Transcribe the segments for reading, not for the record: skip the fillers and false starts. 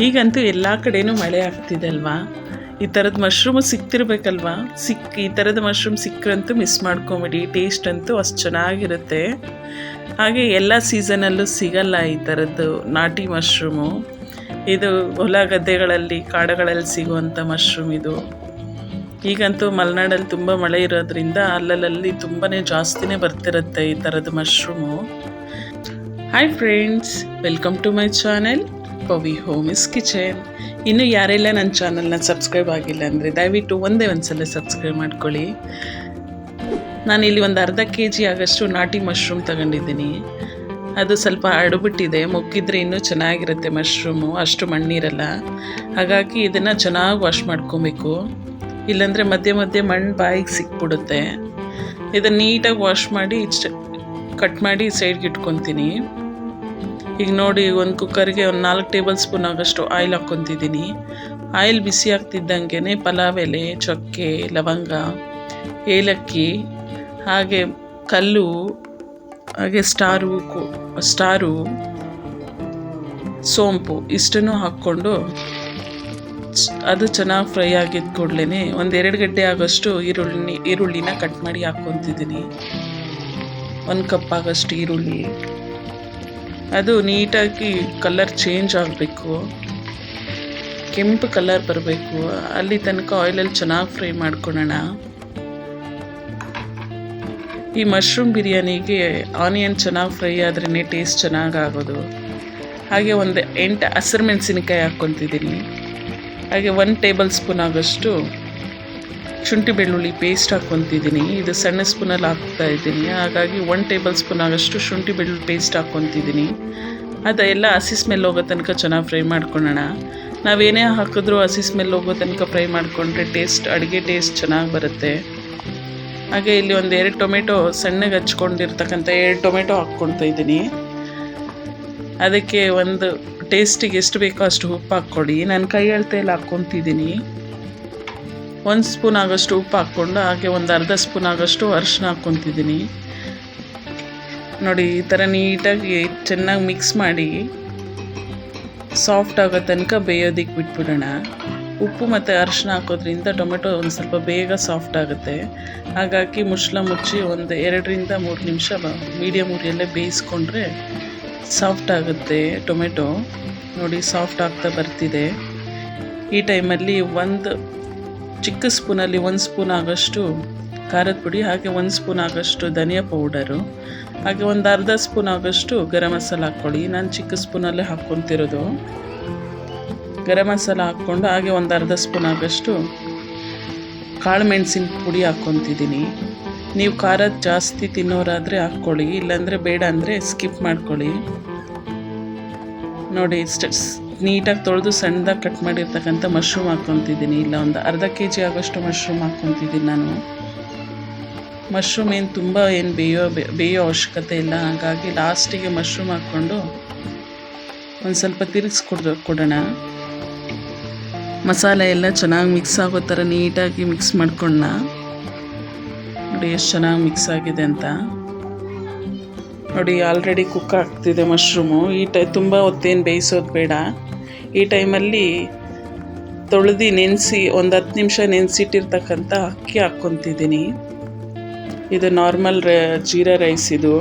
ಈಗಂತೂ ಎಲ್ಲ ಕಡೆನೂ ಮಳೆ ಆಗ್ತಿದೆ ಅಲ್ವಾ. ಈ ಥರದ ಮಶ್ರೂಮು ಸಿಕ್ತಿರ್ಬೇಕಲ್ವಾ. ಈ ಥರದ ಮಶ್ರೂಮ್ ಸಿಕ್ಕರಂತೂ ಮಿಸ್ ಮಾಡ್ಕೊಂಬಿಡಿ. ಟೇಸ್ಟ್ ಅಂತೂ ಅಷ್ಟು ಚೆನ್ನಾಗಿರುತ್ತೆ. ಹಾಗೆ ಎಲ್ಲ ಸೀಸನಲ್ಲೂ ಸಿಗಲ್ಲ ಈ ಥರದ್ದು ನಾಟಿ ಮಶ್ರೂಮು. ಇದು ಹೊಲ ಗದ್ದೆಗಳಲ್ಲಿ ಕಾಡುಗಳಲ್ಲಿ ಸಿಗುವಂಥ ಮಶ್ರೂಮ್ ಇದು. ಈಗಂತೂ ಮಲೆನಾಡಲ್ಲಿ ತುಂಬ ಮಳೆ ಇರೋದ್ರಿಂದ ಅಲ್ಲಲ್ಲಿ ತುಂಬಾ ಜಾಸ್ತಿನೇ ಬರ್ತಿರುತ್ತೆ ಈ ಥರದ mushroom. Hi friends, welcome to my channel Pavi homies kitchen. ಇನ್ನು ಯಾರೆಲ್ಲ ನನ್ನ ಚಾನಲ್ನ ಸಬ್ಸ್ಕ್ರೈಬ್ ಆಗಿಲ್ಲ ಅಂದರೆ ದಯವಿಟ್ಟು ಒಂದೇ ಸಲ ಸಬ್ಸ್ಕ್ರೈಬ್ ಮಾಡ್ಕೊಳ್ಳಿ. ನಾನಿಲ್ಲಿ ಒಂದು ಅರ್ಧ kg ಆಗಷ್ಟು ನಾಟಿ ಮಶ್ರೂಮ್ ತಗೊಂಡಿದ್ದೀನಿ. ಅದು ಸ್ವಲ್ಪ ಅಡುಬಿಟ್ಟಿದೆ, ಮೊಗ್ಗಿದ್ರೆ ಇನ್ನೂ ಚೆನ್ನಾಗಿರುತ್ತೆ ಮಶ್ರೂಮು, ಅಷ್ಟು ಮಣ್ಣಿರಲ್ಲ. ಹಾಗಾಗಿ ಇದನ್ನು ಚೆನ್ನಾಗಿ ವಾಶ್ ಮಾಡ್ಕೊಬೇಕು, ಇಲ್ಲಾಂದರೆ ಮಧ್ಯೆ ಮಧ್ಯೆ ಮಣ್ಣು ಬಾಯಿಗೆ ಸಿಕ್ಬಿಡುತ್ತೆ. ಇದನ್ನು ನೀಟಾಗಿ ವಾಶ್ ಮಾಡಿ ಕಟ್ ಮಾಡಿ ಸೈಡ್ಗೆ ಇಟ್ಕೊತೀನಿ. ಈಗ ನೋಡಿ, ಒಂದು ಕುಕ್ಕರ್ಗೆ ಒಂದು 4 ಟೇಬಲ್ ಸ್ಪೂನ್ ಆಗೋಷ್ಟು ಆಯಿಲ್ ಹಾಕ್ಕೊತಿದ್ದೀನಿ. ಆಯಿಲ್ ಬಿಸಿ ಆಗ್ತಿದ್ದಂಗೆ ಪಲಾವ್ ಎಲೆ, ಚಕ್ಕೆ, ಲವಂಗ, ಏಲಕ್ಕಿ, ಹಾಗೆ ಕಲ್ಲು, ಹಾಗೆ ಸ್ಟಾರು, ಸೋಂಪು ಇಷ್ಟನ್ನು ಹಾಕ್ಕೊಂಡು ಅದು ಚೆನ್ನಾಗಿ ಫ್ರೈ ಆಗಿದ್ದ ಕೂಡಲೇ ಒಂದು 2 ಗಡ್ಡೆ ಆಗೋಷ್ಟು ಈರುಳ್ಳಿನ ಕಟ್ ಮಾಡಿ ಹಾಕ್ಕೊತಿದ್ದೀನಿ. 1 ಕಪ್ ಆಗೋಷ್ಟು ಈರುಳ್ಳಿ. ಅದು ನೀಟಾಗಿ ಕಲರ್ ಚೇಂಜ್ ಆಗಬೇಕು, ಕೆಂಪು ಕಲರ್ ಬರಬೇಕು. ಅಲ್ಲಿ ತನಕ ಆಯಿಲಲ್ಲಿ ಚೆನ್ನಾಗಿ ಫ್ರೈ ಮಾಡ್ಕೊಳ್ಳೋಣ. ಈ ಮಶ್ರೂಮ್ ಬಿರಿಯಾನಿಗೆ ಆನಿಯನ್ ಚೆನ್ನಾಗಿ ಫ್ರೈ ಆದ್ರೇ ಟೇಸ್ಟ್ ಚೆನ್ನಾಗಾಗೋದು. ಹಾಗೆ ಒಂದು 8 ಹಸಿರು ಮೆಣಸಿನಕಾಯಿ ಹಾಕ್ಕೊತಿದ್ದೀನಿ. ಹಾಗೆ 1 ಟೇಬಲ್ ಸ್ಪೂನ್ ಆಗೋಷ್ಟು ಶುಂಠಿ ಬೆಳ್ಳುಳ್ಳಿ ಪೇಸ್ಟ್ ಹಾಕ್ಕೊತಿದ್ದೀನಿ. ಇದು ಸಣ್ಣ ಸ್ಪೂನಲ್ಲಿ ಹಾಕ್ತಾಯಿದ್ದೀನಿ, ಹಾಗಾಗಿ 1 ಟೇಬಲ್ ಸ್ಪೂನ್ ಆಗೋಷ್ಟು ಶುಂಠಿ ಬೆಳ್ಳುಳ್ಳಿ ಪೇಸ್ಟ್ ಹಾಕ್ಕೊತಿದ್ದೀನಿ. ಅದೆಲ್ಲ ಹಸಿ ಸ್ಮೆಲ್ ಹೋಗೋ ತನಕ ಚೆನ್ನಾಗಿ ಫ್ರೈ ಮಾಡ್ಕೊಳ್ಳೋಣ. ನಾವೇನೇ ಹಾಕಿದ್ರೂ ಹಸಿ ಸ್ಮೆಲ್ ಹೋಗೋ ತನಕ ಫ್ರೈ ಮಾಡಿಕೊಂಡ್ರೆ ಅಡುಗೆ ಟೇಸ್ಟ್ ಚೆನ್ನಾಗಿ ಬರುತ್ತೆ. ಹಾಗೆ ಇಲ್ಲಿ ಒಂದು 2 ಟೊಮೆಟೊ ಸಣ್ಣಗೆ ಹಚ್ಕೊಂಡಿರ್ತಕ್ಕಂಥ 2 ಟೊಮೆಟೊ ಹಾಕ್ಕೊಳ್ತಾ ಇದ್ದೀನಿ. ಅದಕ್ಕೆ ಒಂದು ಟೇಸ್ಟಿಗೆ ಎಷ್ಟು ಬೇಕೋ ಅಷ್ಟು ಉಪ್ಪು ಹಾಕ್ಕೊಳ್ಳಿ. ನಾನು ಕೈ ಅಳತೆಯಲ್ಲಿ ಹಾಕ್ಕೊತಿದ್ದೀನಿ. 1 ಸ್ಪೂನ್ ಆಗೋಷ್ಟು ಉಪ್ಪು ಹಾಕ್ಕೊಂಡು ಹಾಗೆ ಒಂದು ಅರ್ಧ ಸ್ಪೂನ್ ಆಗೋಷ್ಟು ಅರಿಶಿನ ಹಾಕ್ಕೊತಿದ್ದೀನಿ. ನೋಡಿ, ಈ ಥರ ನೀಟಾಗಿ ಚೆನ್ನಾಗಿ ಮಿಕ್ಸ್ ಮಾಡಿ ಸಾಫ್ಟ್ ಆಗೋ ತನಕ ಬೇಯೋದಕ್ಕೆ ಬಿಟ್ಬಿಡೋಣ. ಉಪ್ಪು ಮತ್ತು ಅರಿಶಿನ ಹಾಕೋದ್ರಿಂದ ಟೊಮೆಟೊ ಒಂದು ಸ್ವಲ್ಪ ಬೇಗ ಸಾಫ್ಟ್ ಆಗುತ್ತೆ. ಹಾಗಾಗಿ ಮುಚ್ಚಿ ಒಂದು 2ರಿಂದ 3 ನಿಮಿಷ ಮೀಡಿಯಮ್ ಉರಿಯಲ್ಲೇ ಬೇಯಿಸ್ಕೊಂಡ್ರೆ ಸಾಫ್ಟ್ ಆಗುತ್ತೆ ಟೊಮೆಟೊ. ನೋಡಿ, ಸಾಫ್ಟ್ ಆಗ್ತಾ ಬರ್ತಿದೆ. ಈ ಟೈಮಲ್ಲಿ ಒಂದು ಚಿಕ್ಕ ಸ್ಪೂನಲ್ಲಿ 1 ಸ್ಪೂನ್ ಆಗೋಷ್ಟು ಖಾರದ ಪುಡಿ, ಹಾಗೆ 1 ಸ್ಪೂನ್ ಆಗೋಷ್ಟು ಧನಿಯಾ ಪೌಡರು, ಹಾಗೆ ಒಂದು ಅರ್ಧ ಸ್ಪೂನ್ ಆಗೋಷ್ಟು ಗರಂ ಮಸಾಲ ಹಾಕ್ಕೊಳ್ಳಿ. ನಾನು ಚಿಕ್ಕ ಸ್ಪೂನಲ್ಲೇ ಹಾಕ್ಕೊತಿರೋದು. ಗರಂ ಮಸಾಲ ಹಾಕ್ಕೊಂಡು ಹಾಗೆ ಒಂದು ಅರ್ಧ ಸ್ಪೂನ್ ಆಗೋಷ್ಟು ಕಾಳು ಮೆಣಸಿನ ಪುಡಿ ಹಾಕ್ಕೊತಿದ್ದೀನಿ. ನೀವು ಖಾರ ಜಾಸ್ತಿ ತಿನ್ನೋರಾದರೆ ಹಾಕ್ಕೊಳ್ಳಿ, ಇಲ್ಲಾಂದರೆ ಬೇಡ ಅಂದರೆ ಸ್ಕಿಪ್ ಮಾಡ್ಕೊಳ್ಳಿ. ನೋಡಿ, ನೀಟಾಗಿ ತೊಳೆದು ಸಣ್ಣದಾಗಿ ಕಟ್ ಮಾಡಿರ್ತಕ್ಕಂಥ ಮಶ್ರೂಮ್ ಹಾಕ್ಕೊತಿದ್ದೀನಿ. ಇಲ್ಲ ಒಂದು ಅರ್ಧ kg ಆಗೋಷ್ಟು ಮಶ್ರೂಮ್ ಹಾಕ್ಕೊತಿದ್ದೀನಿ ನಾನು. ಮಶ್ರೂಮ್ ಏನು ತುಂಬ ಬೇಯೋ ಅವಶ್ಯಕತೆ ಇಲ್ಲ. ಹಾಗಾಗಿ ಲಾಸ್ಟಿಗೆ ಮಶ್ರೂಮ್ ಹಾಕ್ಕೊಂಡು ಒಂದು ಸ್ವಲ್ಪ ತಿರುಗಿಸ್ಕೊಡೋಣ. ಮಸಾಲೆ ಎಲ್ಲ ಚೆನ್ನಾಗಿ ಮಿಕ್ಸ್ ಆಗೋ ಥರ ನೀಟಾಗಿ ಮಿಕ್ಸ್ ಮಾಡ್ಕೊಳ್ಳೋಣ. ನೋಡಿ ಎಷ್ಟು ಚೆನ್ನಾಗಿ ಮಿಕ್ಸ್ ಆಗಿದೆ ಅಂತ. ನೋಡಿ, ಆಲ್ರೆಡಿ ಕುಕ್ ಆಗ್ತಿದೆ ಮಶ್ರೂಮು. ತುಂಬ ಹೊತ್ತೇನು ಬೇಯಿಸೋದು ಬೇಡ. ಈ ಟೈಮಲ್ಲಿ ತೊಳೆದು ನೆನೆಸಿ ಒಂದು 10 ನಿಮಿಷ ನೆನೆಸಿಟ್ಟಿರ್ತಕ್ಕಂಥ ಅಕ್ಕಿ ಹಾಕ್ಕೊತಿದ್ದೀನಿ. ಇದು ನಾರ್ಮಲ್ ಜೀರಾ ರೈಸ್. ಇದು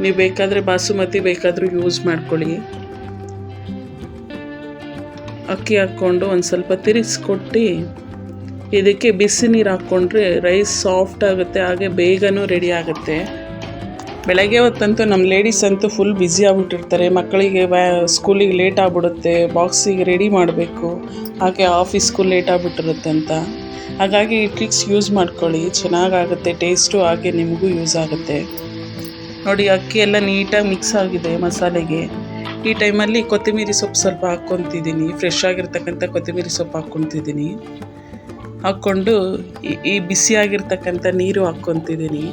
ನೀವು ಬೇಕಾದರೆ ಬಾಸುಮತಿ ಬೇಕಾದರೂ ಯೂಸ್ ಮಾಡ್ಕೊಳ್ಳಿ. ಅಕ್ಕಿ ಹಾಕ್ಕೊಂಡು ಒಂದು ಸ್ವಲ್ಪ ತಿರುಗಿಸ್ಕೊಟ್ಟು ಇದಕ್ಕೆ ಬಿಸಿ ನೀರು ಹಾಕ್ಕೊಂಡ್ರೆ ರೈಸ್ ಸಾಫ್ಟ್ ಆಗುತ್ತೆ, ಹಾಗೆ ಬೇಗನೂ ರೆಡಿ ಆಗುತ್ತೆ. ಬೆಳಗ್ಗೆ ಹೊತ್ತಂತೂ ನಮ್ಮ ಲೇಡೀಸ್ ಅಂತೂ ಫುಲ್ ಬ್ಯುಸಿ ಆಗಿಬಿಟ್ಟಿರ್ತಾರೆ. ಮಕ್ಕಳಿಗೆ ಸ್ಕೂಲಿಗೆ ಲೇಟ್ ಆಗಿಬಿಡುತ್ತೆ, ಬಾಕ್ಸಿಗೆ ರೆಡಿ ಮಾಡಬೇಕು, ಹಾಗೆ ಆಫೀಸ್ಗೂ ಲೇಟ್ ಆಗಿಬಿಟ್ಟಿರುತ್ತೆ ಅಂತ. ಹಾಗಾಗಿ ಈ ಟ್ರಿಕ್ಸ್ ಯೂಸ್ ಮಾಡ್ಕೊಳ್ಳಿ, ಚೆನ್ನಾಗಾಗುತ್ತೆ ಟೇಸ್ಟು, ಹಾಗೆ ನಿಮಗೂ ಯೂಸ್ ಆಗುತ್ತೆ. ನೋಡಿ, ಅಕ್ಕಿ ಎಲ್ಲ ನೀಟಾಗಿ ಮಿಕ್ಸ್ ಆಗಿದೆ ಮಸಾಲೆಗೆ. ಈ ಟೈಮಲ್ಲಿ ಕೊತ್ತಂಬರಿ ಸೊಪ್ಪು ಸ್ವಲ್ಪ ಹಾಕ್ಕೊತಿದ್ದೀನಿ. ಫ್ರೆಶ್ ಆಗಿರ್ತಕ್ಕಂಥ ಕೊತ್ತಂಬರಿ ಸೊಪ್ಪು ಹಾಕ್ಕೊತಿದ್ದೀನಿ. ಹಾಕ್ಕೊಂಡು ಈ ಬಿಸಿಯಾಗಿರ್ತಕ್ಕಂಥ ನೀರು ಹಾಕ್ಕೊತಿದ್ದೀನಿ.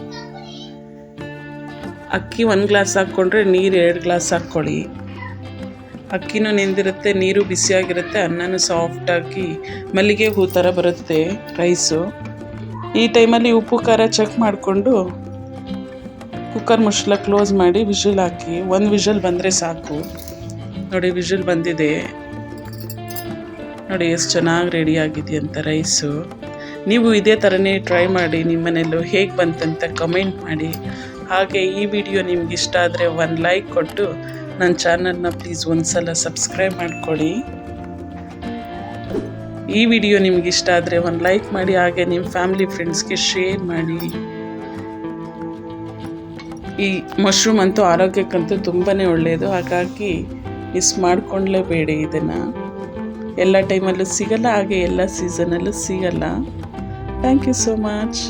ಅಕ್ಕಿ 1 ಗ್ಲಾಸ್ ಹಾಕ್ಕೊಂಡ್ರೆ ನೀರು 2 ಗ್ಲಾಸ್ ಹಾಕ್ಕೊಳ್ಳಿ. ಅಕ್ಕಿನೂ ನೆಂದಿರುತ್ತೆ, ನೀರು ಬಿಸಿಯಾಗಿರುತ್ತೆ, ಅನ್ನನೂ ಸಾಫ್ಟಾಗಿ ಮಲ್ಲಿಗೆ ಹೂ ಥರ ಬರುತ್ತೆ ರೈಸು. ಈ ಟೈಮಲ್ಲಿ ಉಪ್ಪು ಖಾರ ಚೆಕ್ ಮಾಡಿಕೊಂಡು ಕುಕ್ಕರ್ ಮುಚ್ಚಳ ಕ್ಲೋಸ್ ಮಾಡಿ ವಿಷಲ್ ಹಾಕಿ 1 ವಿಷಲ್ ಬಂದರೆ ಸಾಕು. ನೋಡಿ ವಿಷಲ್ ಬಂದಿದೆ ನೋಡಿ, ಎಷ್ಟು ಚೆನ್ನಾಗಿ ರೆಡಿ ಆಗಿದೆ ಅಂತ ರೈಸು. ನೀವು ಇದೇ ಥರನೇ ಟ್ರೈ ಮಾಡಿ, ನಿಮ್ಮ ಮನೆಯಲ್ಲೂ ಹೇಗೆ ಬಂತಂತ ಕಮೆಂಟ್ ಮಾಡಿ. ಹಾಗೆ ಈ ವಿಡಿಯೋ ನಿಮ್ಗೆ ಇಷ್ಟ ಆದರೆ ಒಂದು ಲೈಕ್ ಕೊಟ್ಟು ನನ್ನ ಚಾನಲ್ನ ಪ್ಲೀಸ್ ಒಂದು ಸಲ ಸಬ್ಸ್ಕ್ರೈಬ್ ಮಾಡ್ಕೊಳ್ಳಿ. ಈ ವಿಡಿಯೋ ನಿಮ್ಗೆ ಇಷ್ಟ ಆದರೆ ಒಂದು ಲೈಕ್ ಮಾಡಿ, ಹಾಗೆ ನಿಮ್ಮ ಫ್ಯಾಮಿಲಿ ಫ್ರೆಂಡ್ಸ್ಗೆ ಶೇರ್ ಮಾಡಿ. ಈ ಮಶ್ರೂಮ್ ಅಂತೂ ಆರೋಗ್ಯಕ್ಕಂತೂ ತುಂಬಾ ಒಳ್ಳೆಯದು, ಹಾಗಾಗಿ ಮಿಸ್ ಮಾಡಿಕೊಂಡ್ಲೇಬೇಡಿ. ಇದನ್ನು ಎಲ್ಲ ಟೈಮಲ್ಲೂ ಸಿಗಲ್ಲ, ಹಾಗೆ ಎಲ್ಲ ಸೀಸನಲ್ಲೂ ಸಿಗಲ್ಲ. Thank you so much.